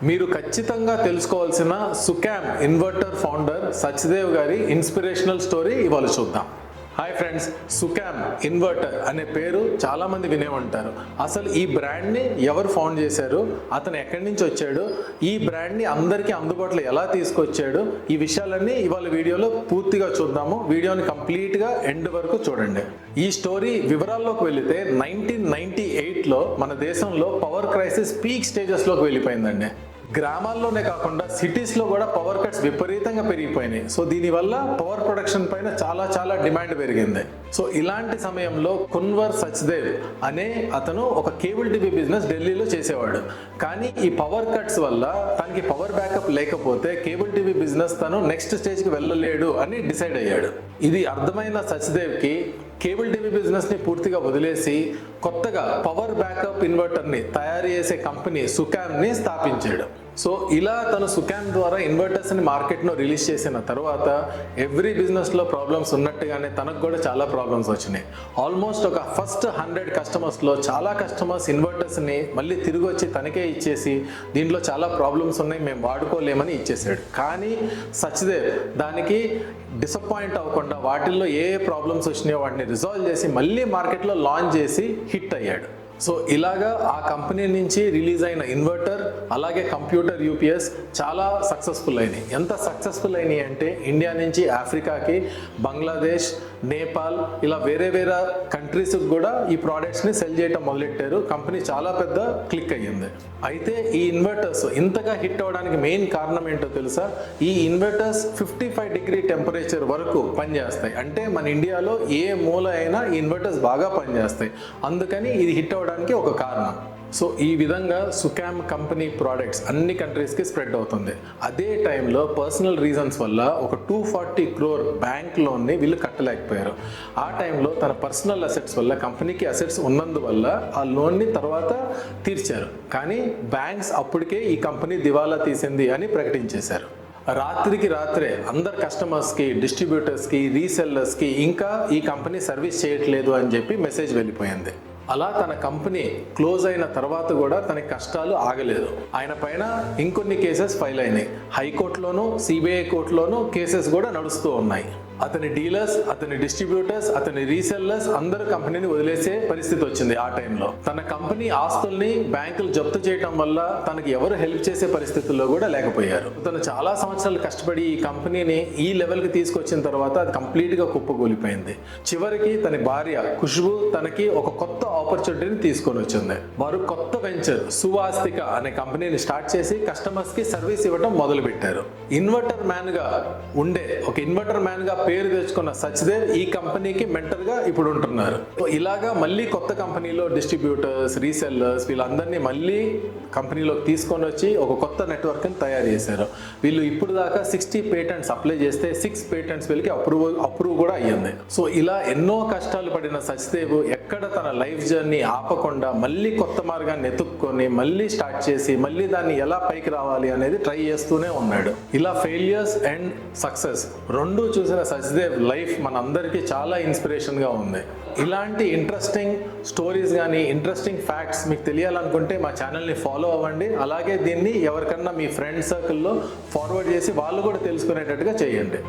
మీరు ఖచ్చితంగా తెలుసుకోవాల్సిన సుకామ్ ఇన్వర్టర్ ఫౌండర్ సచ్దేవ్ గారి ఇన్స్పిరేషనల్ స్టోరీ ఇవాళ చూద్దాం. హాయ్ ఫ్రెండ్స్, సుకామ్ ఇన్వర్టర్ అనే పేరు చాలా మంది వినే ఉంటారు. అసలు ఈ బ్రాండ్ని ఎవరు ఫౌండ్ చేశారు, అతను ఎక్కడి నుంచి వచ్చాడు, ఈ బ్రాండ్ని అందరికీ అందుబాటులో ఎలా తీసుకొచ్చాడు, ఈ విషయాలన్నీ ఇవాళ వీడియోలో పూర్తిగా చూద్దాము. వీడియోని కంప్లీట్గా ఎండ్ వరకు చూడండి. ఈ స్టోరీ వివరాల్లోకి వెళితే 1998లో మన దేశంలో పవర్ క్రైసిస్ పీక్ స్టేజెస్లోకి వెళ్ళిపోయిందండి. గ్రామాల్లోనే కాకుండా సిటీస్లో కూడా పవర్ కట్స్ విపరీతంగా పెరిగిపోయినాయి. సో దీనివల్ల పవర్ ప్రొడక్షన్ పైన చాలా డిమాండ్ పెరిగింది. సో ఇలాంటి సమయంలో కున్వర్ సచ్దేవ్ అనే అతను ఒక కేబుల్ టీవీ బిజినెస్ ఢిల్లీలో చేసేవాడు. కానీ ఈ పవర్ కట్స్ వల్ల తనకి పవర్ బ్యాకప్ లేకపోతే కేబుల్ టీవీ బిజినెస్ తను నెక్స్ట్ స్టేజ్కి వెళ్ళలేడు అని డిసైడ్ అయ్యాడు. ఇది అర్థమైన సచ్దేవ్కి కేబుల్ టీవీ బిజినెస్ని పూర్తిగా వదిలేసి కొత్తగా పవర్ బ్యాకప్ ఇన్వర్టర్ని తయారు చేసే కంపెనీ సుకామ్ని స్థాపించాడు. సో ఇలా తను సుకామ్ ద్వారా ఇన్వర్టర్స్ని మార్కెట్లో రిలీజ్ చేసిన తర్వాత ఎవ్రీ బిజినెస్లో ప్రాబ్లమ్స్ ఉన్నట్టుగానే తనకు కూడా చాలా ప్రాబ్లమ్స్ వచ్చినాయి. ఆల్మోస్ట్ ఒక ఫస్ట్ 100 కస్టమర్స్లో చాలా కస్టమర్స్ ఇన్వర్టర్స్ని మళ్ళీ తిరిగి వచ్చి తనకే ఇచ్చేసి దీంట్లో చాలా ప్రాబ్లమ్స్ ఉన్నాయి, మేము వాడుకోలేమని ఇచ్చేసాడు. కానీ సచ్దేవ్ దానికి డిసప్పాయింట్ అవ్వకుండా వాటిల్లో ఏ ప్రాబ్లమ్స్ వచ్చినాయో వాటిని రిజాల్వ్ చేసి మళ్ళీ మార్కెట్లో లాంచ్ చేసి హిట్ అయ్యాడు. సో ఇలాగా ఆ కంపెనీ నుంచి రిలీజ్ అయిన ఇన్వర్టర్ అలాగే కంప్యూటర్ యూపీఎస్ చాలా సక్సెస్ఫుల్ అయినాయి. ఎంత సక్సెస్ఫుల్ అయినాయి అంటే ఇండియా నుంచి ఆఫ్రికాకి, బంగ్లాదేశ్, నేపాల్ ఇలా వేరే కంట్రీస్కి కూడా ఈ ప్రోడక్ట్స్ని సెల్ చేయడం మొదలెట్టారు. కంపెనీ చాలా పెద్ద క్లిక్ అయ్యింది. అయితే ఈ ఇన్వర్టర్స్ ఇంతగా హిట్ అవ్వడానికి మెయిన్ కారణం ఏంటో తెలుసా? ఈ ఇన్వర్టర్స్ 55 డిగ్రీ టెంపరేచర్ వరకు పనిచేస్తాయి. అంటే మన ఇండియాలో ఏ మూల అయినా ఈ ఇన్వర్టర్స్ బాగా పనిచేస్తాయి. అందుకని ఇది హిట్ అవ్వడానికి ఒక కారణం. సో ఈ విధంగా సుకామ్ కంపెనీ ప్రోడక్ట్స్ అన్ని కంట్రీస్కి స్ప్రెడ్ అవుతుంది. అదే టైంలో పర్సనల్ రీజన్స్ వల్ల ఒక 240 crore బ్యాంక్ లోన్ని వీళ్ళు కట్టలేకపోయారు. ఆ టైంలో తన పర్సనల్ అసెట్స్ వల్ల కంపెనీకి అసెట్స్ ఉన్నందువల్ల ఆ లోన్ని తర్వాత తీర్చారు. కానీ బ్యాంక్స్ అప్పటికే ఈ కంపెనీ దివాలా తీసింది అని ప్రకటించేశారు. రాత్రికి రాత్రే అందరు కస్టమర్స్కి, డిస్ట్రిబ్యూటర్స్కి, రీసెల్లర్స్కి ఇంకా ఈ కంపెనీ సర్వీస్ చేయట్లేదు అని చెప్పి మెసేజ్ వెళ్ళిపోయింది. అలా తన కంపెనీ క్లోజ్ అయిన తర్వాత కూడా తన కష్టాలు ఆగలేదు. ఆయన పైన ఇంకొన్ని కేసెస్ ఫైల్ అయినాయి. హైకోర్టులోను, సిబిఐ కోర్టులోను కేసెస్ కూడా నడుస్తూ ఉన్నాయి. అతని డీలర్స్, అతని డిస్ట్రిబ్యూటర్స్, అతని రీసెల్లర్స్ అందరూ కంపెనీని వదిలేసే పరిస్థితి వచ్చింది. ఆ టైంలో తన కంపెనీ ఆస్తుల్ని బ్యాంకులు జప్తు చేయడం వల్ల తనకి ఎవరు హెల్ప్ చేసే పరిస్థితుల్లో కూడా లేకపోయారు. తను చాలా సంవత్సరాలు కష్టపడి ఈ కంపెనీని ఈ లెవెల్కి తీసుకొచ్చిన తర్వాత అది కంప్లీట్గా కుప్పకూలిపోయింది. చివరికి తన భార్య ఖుష్బూ తనకి ఒక కొత్త ఆపర్చునిటీని తీసుకొని వచ్చింది. వారు కొత్త వెంచర్ సువాస్తిక అనే కంపెనీని స్టార్ట్ చేసి కస్టమర్స్కి సర్వీస్ ఇవ్వడం మొదలు పెట్టారు. ఇన్వర్టర్ మ్యాన్గా ఉండే ఒక ఇన్వర్టర్ మ్యాన్గా పేరు తెచ్చుకున్న సచ్దేవ్ ఈ కంపెనీకి మెంటర్గా ఇప్పుడు ఉంటున్నారు. ఇలాగా మళ్ళీ కొత్త కంపెనీలో డిస్ట్రిబ్యూటర్స్, రీసెల్లర్స్ వీళ్ళందరినీ మళ్ళీ కంపెనీలోకి తీసుకొని వచ్చి ఒక కొత్త నెట్వర్క్ని తయారు చేశారు. వీళ్ళు ఇప్పుడు దాకా 60 పేటెంట్స్ అప్లై చేస్తే 6 పేటెంట్స్ వీళ్ళకి అప్రూవ్ కూడా అయ్యింది. సో ఇలా ఎన్నో కష్టాలు పడిన సచ్దేవ్ ఎక్కడ తన లైఫ్ జర్నీ ఆపకుండా మళ్ళీ కొత్త మార్గాన్ని ఎత్తుక్కొని మళ్ళీ స్టార్ట్ చేసి మళ్ళీ దాన్ని ఎలా పైకి రావాలి అనేది ట్రై చేస్తూనే ఉన్నాడు. ఇలా ఫెయిలియర్స్ అండ్ సక్సెస్ రెండూ చూసిన సచ్దేవ్ లైఫ్ మనందరికీ చాలా ఇన్స్పిరేషన్గా ఉంది. ఇలాంటి ఇంట్రెస్టింగ్ స్టోరీస్ కానీ ఇంట్రెస్టింగ్ ఫ్యాక్ట్స్ మీకు తెలియాలనుకుంటే మా ఛానల్ని ఫాలో అవ్వండి. అలాగే దీన్ని ఎవరికన్నా మీ ఫ్రెండ్ సర్కిల్లో ఫార్వర్డ్ చేసి వాళ్ళు కూడా తెలుసుకునేటట్టుగా చేయండి.